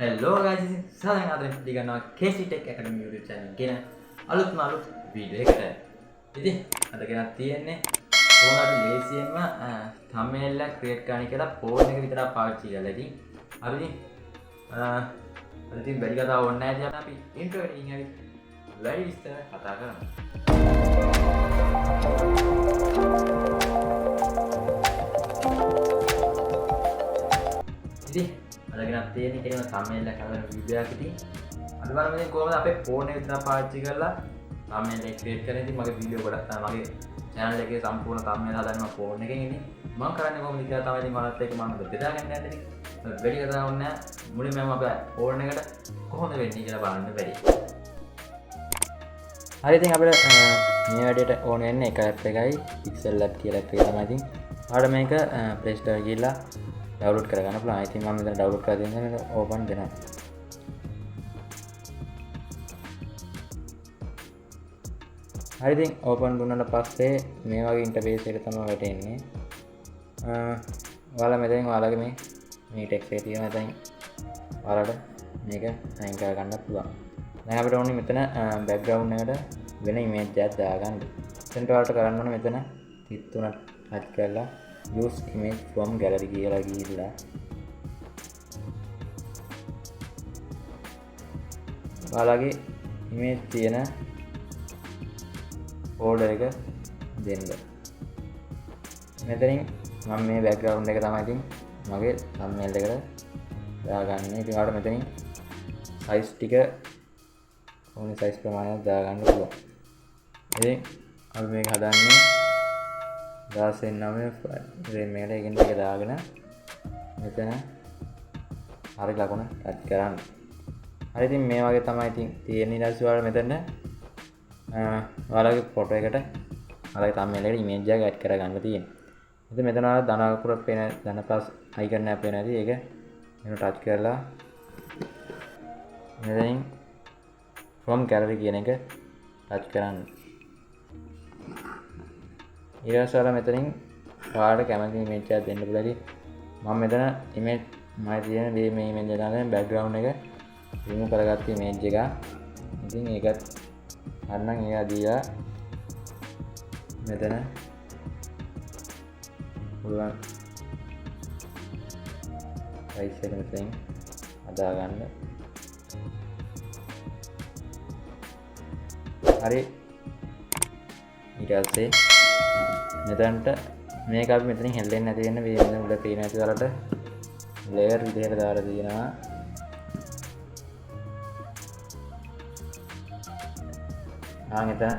Hello guys, සාදරයෙන් ආදරයෙන් පිළිගන්නවා KC Tech Academy YouTube channel ගෙන අලුත්ම අලුත් වීඩියෝ එකකට. ඉතින් අද ගෙනත් තියෙන්නේ කොහොමද ලේසියෙන්ම thumbnail එක create කරන්න කියලා phone එක විතරක් පාවිච්චි කරලා. ඉතින් අපි ඉතින් වැඩි කතා ඕනේ නැහැ. ඉතින් අපි intro එකට ගිහින් හරි වැඩි විස්තර කතා කරමු. ඉතින් අදගෙනත් තියෙන කෙනෙක් thumbnail එක කරන වීඩියෝ එකක්. ඉතින් අද බලමු ඉතින් කොහොමද අපේ ෆෝන් එක විතර පාවිච්චි කරලා thumbnail එක ක්‍රියේට් කරන්නේ. ඉතින් මගේ වීඩියෝ ගොඩක් තමයි මගේ channel එකේ සම්පූර්ණ thumbnail හදන්න මම ෆෝන් එකෙන් ඉන්නේ. මම කරන්නේ කොහොමද කියලා තමයි ඉතින් මලත් එක්ක මම බෙදා ගන්න යන්නේ. ඉතින් වැඩි කතා ඕනේ නැහැ. මුලින්ම අපේ ෆෝන් එකට කොහොමද වෙන්නේ කියලා බලන්න බැරි. හරි ඉතින් අපිට මේ වැඩේට ඕන වෙන්නේ එක app එකයි Pixel Lab කියලා app එක තමයි. ඉතින් ඔයාලා මේක Play Store ගිහලා डाउनलोड කරගන්න පුළුවන්. I think මම මෙතන डाउनलोड කරලා දෙන්න මේක ඕපන් දෙනවා. හරි ඉතින් ඕපන් දුන්නාට පස්සේ මේ වගේ ඉන්ටර්ෆේස් එක තමයි වැටෙන්නේ. ඔයාලා මෙතෙන් ඔයාලගේ මේ ටෙක්ස්ට් එක තියෙන දැන් ඔයාලට මේක අයින් කර ගන්න පුළුවන්. දැන් අපිට ඕනේ මෙතන බෑග්ග්‍රවුන්ඩ් එකට වෙන ඉමේජ් එකක් දාගන්න. එතනට ඔයාලට කරන්න ඕනේ මෙතන 33 ටච් කරලා use image from gallery කියලා ගිහිල්ලා ඔයාලගේ image තියෙන folder එක දෙන්න. මෙතනින් මම මේ background එක තමයි ඉතින් මගේ thumbnail එකට දාගන්නේ. ඉතින් ඔයාලට මෙතනින් size ටික ඕනේ size ප්‍රමාණයක් දාගන්න පුළුවන්. ඉතින් අපි මේක හදන්නේ 16:9 frame එකට එකෙන් එක දාගෙන මෙතන හරි ලකුණ ටච් කරන්න. හරි ඉතින් මේ වගේ තමයි ඉතින් තියෙන්නේ. ඊට පස්සේ ඔයාලා මෙතන ඔයාලගේ ෆොටෝ එකට ඔයාලගේ thumbnail එකට image එකක් add කරගන්න තියෙනවා. ඉතින් මෙතන ඔයාලා ධන අකුර පේන ධන plus icon එක පේන ඇති. ඒක මෙන්න ටච් කරලා මෙතනින් from gallery කියන එක ටච් කරන්න. ඊළඟට ඔයාලා මෙතනින් ඔයාලට කැමති image එකක් දෙන්න පුළුවන්. මම මෙතන image මම තියෙන මේ image එක දාගෙන background එක remove කරගත්ත image එක. ඉතින් ඒකත් අරනම් ඒක දීලා මෙතන පුළුවන් size එක මෙතෙන් හදා ගන්න. හරි ඊට පස්සේ මෙතනට මේක අපි මෙතනින් හෙල්ලෙන්නේ නැති වෙන මේ මෙතන උඩ පේන ඇති වලට ලේයර් විදිහට දාලා තියෙනවා. එතන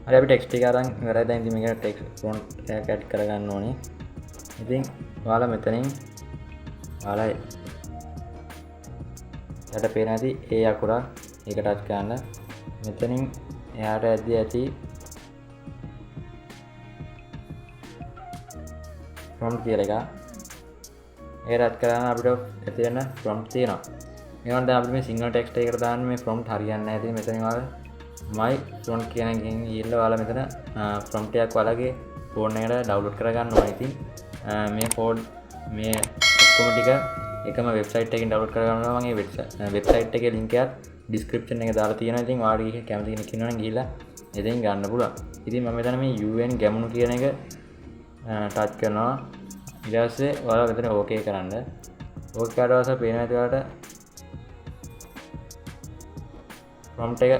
හරි අපි ටෙක්ස්ට් එක අරන් ඉවරයි. දැන් ඉතින් මේකට ටෙක්ස්ට් ෆොන්ට් එකක් ඇඩ් කරගන්න ඕනේ. ඉතින් ඔයාලා මෙතනින් ඔයාලා යට පේන ඇති ඒ අකුර ඒක ටච් කරන්න. මෙතනින් මෙයාට ඇද්දී ඇති prompt කියලා එක. ඒක රත් කරාම අපිට ඇති වෙන prompt තියෙනවා. මේවන් දැන් අපිට මේ සිංගල් ටෙක්ස්ට් එකකට දාන්න මේ prompt හරියන්නේ නැහැ. ඉතින් මෙතනින් ඔයාලා my prompt කියන එකෙන් ගිහිල්ලා ඔයාලා මෙතන prompt එකක් ඔයාලගේ ෆෝන් එකට ඩවුන්ලෝඩ් කරගන්න ඕනේ. ඉතින් මේ කෝඩ් මේ ඔක්කොම ටික එකම වෙබ්සයිට් එකකින් ඩවුන්ලෝඩ් කරගන්නවා. මම මේ වෙබ්සයිට් එකේ link එකත් description එකේ දාලා තියෙනවා. ඉතින් ඔයාලා කැමති කෙනෙක් ඉන්නවනම් ගිහිල්ලා එතෙන් ගන්න පුළුවන්. ඉතින් මම මෙතන මේ UN ගැමුණු කියන එක ටච් කරනවා. ඊට පස්සේ ඔයාලා මෙතන ඕකේ කරන්න. ඕකේ කරලා පස්සේ පේනවා ඇති ඔයාලට prompt එක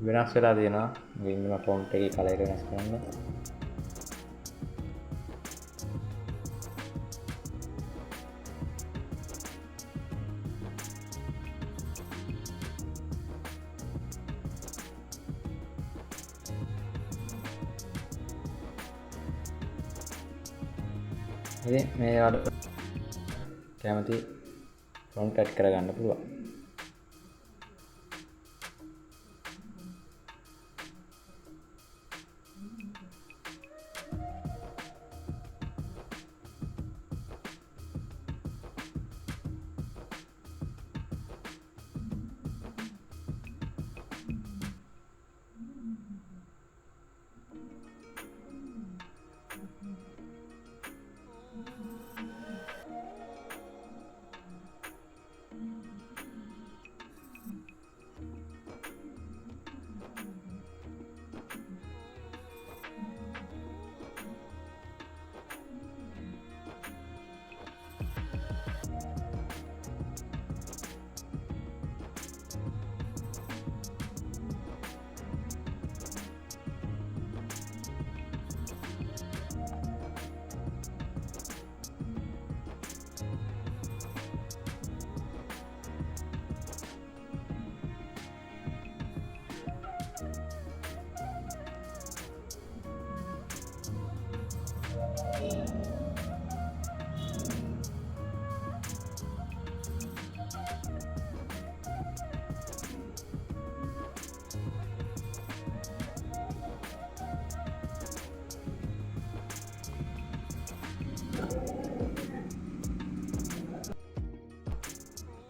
වෙනස් වෙලා තියෙනවා. මේ ඉන්න prompt එකේ කලර් එක වෙනස් කරන්න. ඉතින් මේ වල කැමති prompt add කරගන්න පුළුවන්.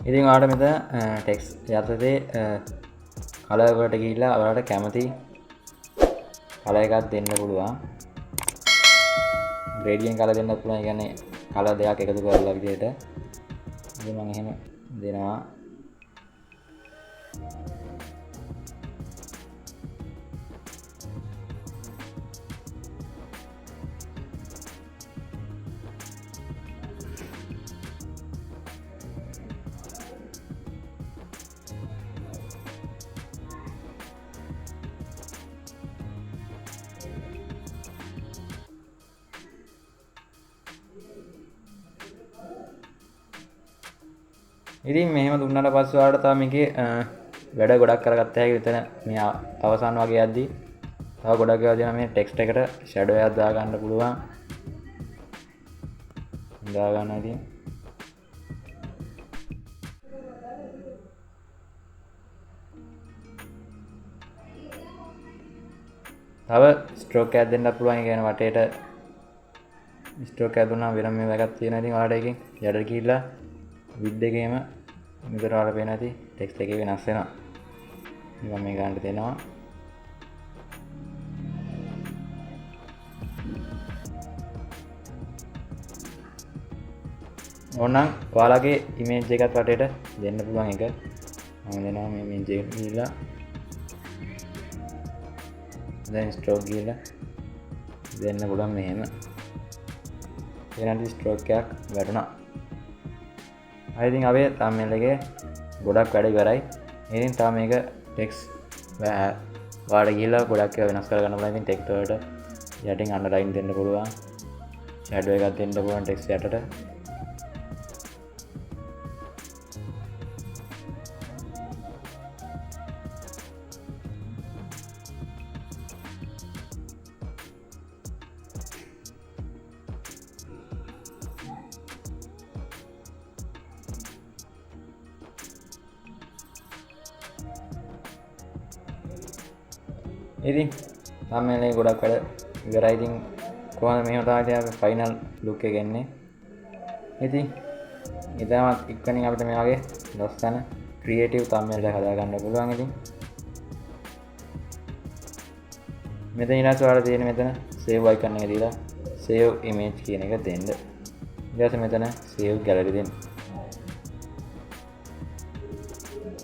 ඉතින් ඔයාලට මෙතන ටෙක්ස්ට් යටතේ කලර් වලට ගිහිල්ලා ඔයාලට කැමති කලර් එකක් දෙන්න පුළුවන්. ග්‍රේඩියන්ට් කලර් දෙන්නත් පුළුවන්. ඒ කියන්නේ කලර් දෙකක් එකතු කරලා විදිහට. ඉතින් මම එහෙම දෙනවා. ඉතින් මෙහෙම දුන්නාට පස්සේ ඔයාලට තව මේකේ වැඩ ගොඩක් කරගත්ත හැකි. විතර මේ අවසන් වගේ යද්දී තව ගොඩක් ඒවා දෙනවා. මේ ටෙක්ස්ට් එකට ෂැඩෝ එකක් දා ගන්න පුළුවන්. දා ගන්න ඉතින් තව ස්ට්‍රෝක් එකක් දෙන්න පුළුවන්. ඒ කියන්නේ වටේට ස්ට්‍රෝක් එකක් දුන්නාම වෙනම මේ එකක් තියෙනවා. ඉතින් ඔයාලට එකෙන් යඩට ගිහිල්ලා විඩ් එකේම මෙතන ඔයාලට පේන ඇති ටෙක්ස්ට් එකේ වෙනස් වෙනවා. මම මේ ගන්නට දෙනවා. ඕනනම් ඔයාලගේ ඉමේජ් එකත් වටේට දෙන්න පුළුවන් එක. මම දෙනවා මේ ඉමේජ් එක ගිහිල්ලා දැන් ස්ට්‍රෝක් ගිහිල්ලා දෙන්න පුළුවන් මෙහෙම. ඊළඟට ස්ට්‍රෝක් එකක් වැටුණා. I think අපේ thumbnail එකේ ගොඩක් වැඩ ඉවරයි. ඉතින් තාම මේක ටෙක්ස්ට් වාඩ ගිහිල්ලා ගොඩක් ඒවා වෙනස් කරගන්න පුළුවන්. ඉතින් ටෙක්ස්ට් වලට යටින් අන්ඩර්ලයින් දෙන්න පුළුවන්. ෂැඩෝ එකක් දෙන්න පුළුවන් ටෙක්ස්ට් යටට. ඉතින් thumbnail එක ගොඩක් වැඩ ඉවරයි. ඉතින් කොහොමද මෙහෙම තමයි අපි ෆයිනල් ලුක් එක එන්නේ. ඉතින් ඉතාමත් ඉක්මනින් අපිට මේ වගේ ලස්සන ක්‍රියේටිව් thumbnail එකක් හදා ගන්න පුළුවන්. ඉතින් මෙතන ඊළඟට ඔයාලා තියෙන මෙතන save icon එක දීලා save image කියන එක දෙන්න. ඊට පස්සේ මෙතන save gallery දෙන්න.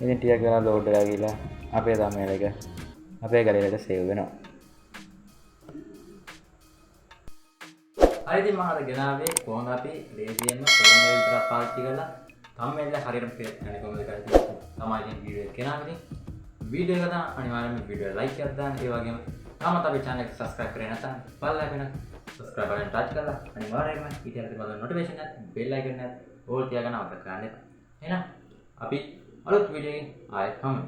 ඉතින් ටිකක් වෙලා load වෙලා ගිහලා අපේ thumbnail එක අපේ gallery එකට save වෙනවා. හරි ඉතින් මම අද ගෙනාවේ කොහොමද අපි ලේසියෙන්ම thumbnail විතරක් පාවිච්චි කරලා thumbnail එක හරියට ෆේස් කරන්නේ කොහොමද කියලා තමයි ඉතින් වීඩියෝ එක ගෙනාවේ. ඉතින් වීඩියෝ එක නම් අනිවාර්යෙන්ම වීඩියෝ එක like කරලා දාන්න. ඒ වගේම තාමත් අපේ channel එක subscribe කරේ නැත්නම් බලලා වෙන subscribe button touch කරලා අනිවාර්යයෙන්ම ඊට යටතේ බලන notification එක bell icon එක all තියාගෙන අවශ්‍ය කරන්න. එහෙනම් අපි අලුත් වීඩියෝ එකකින් ආයෙත් හමු.